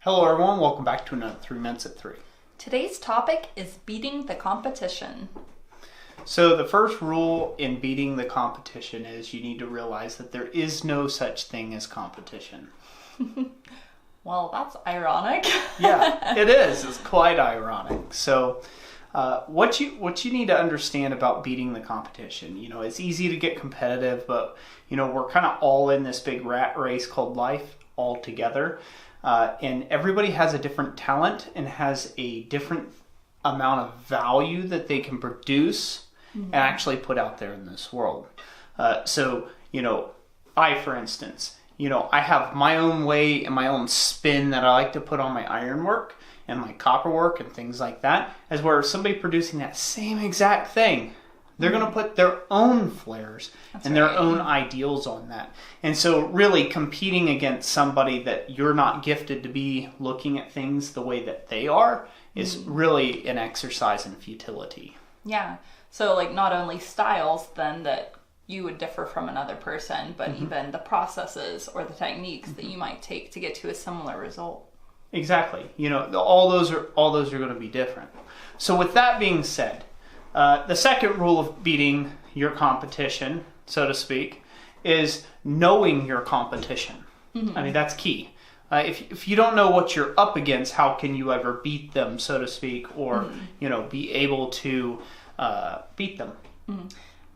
Hello everyone, welcome back to another 3 Minutes at 3. Today's topic is beating the competition. So the first rule in beating the competition is you need to realize that there is no such thing as competition. Well, that's ironic. Yeah, it is. It's quite ironic. So what you need to understand about beating the competition, it's easy to get competitive, but we're kind of all in this big rat race called life all together. And everybody has a different talent and has a different amount of value that they can produce and actually put out there in this world. So, for instance, I have my own way and my own spin that I like to put on my ironwork and my copperwork and things like that, as where somebody producing that same exact thing, they're going to put their own flares and their own ideals on that. And so really competing against somebody that you're not gifted to be looking at things the way that they are is really an exercise in futility. Yeah. So not only styles then that you would differ from another person, but even the processes or the techniques that you might take to get to a similar result. Exactly. All those are going to be different. So with that being said, the second rule of beating your competition, so to speak, is knowing your competition. I mean, that's key. If you don't know what you're up against, how can you ever beat them, so to speak, or, be able to beat them?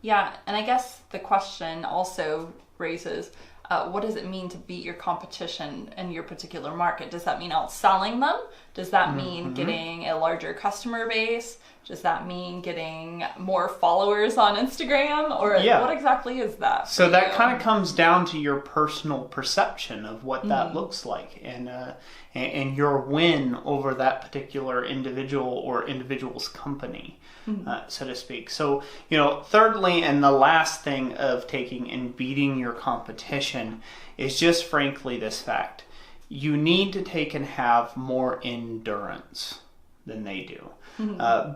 Yeah, and I guess the question also raises, what does it mean to beat your competition in your particular market? Does that mean outselling them? Does that mean getting a larger customer base? Does that mean getting more followers on Instagram? Or what exactly is that? So that kind of comes down to your personal perception of what that looks like and your win over that particular individual or individual's company, so to speak. So, thirdly, and the last thing of taking and beating your competition is just frankly this fact. You need to take and have more endurance than they do.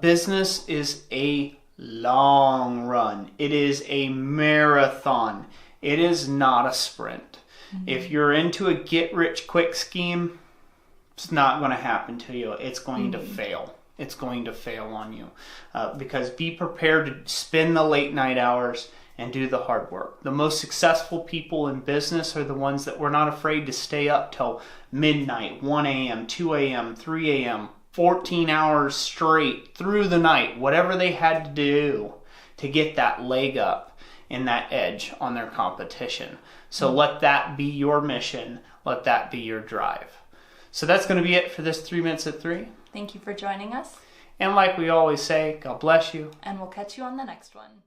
Business is a long run. It is a marathon. It is not a sprint. If you're into a get-rich-quick scheme, it's not going to happen to you. It's going to fail. It's going to fail on you. Because be prepared to spend the late night hours and do the hard work. The most successful people in business are the ones that were not afraid to stay up till midnight, 1 a.m., 2 a.m., 3 a.m., 14 hours straight through the night, whatever they had to do to get that leg up and that edge on their competition. So let that be your mission. Let that be your drive. So that's going to be it for this 3 Minutes at 3. Thank you for joining us. And like we always say, God bless you. And we'll catch you on the next one.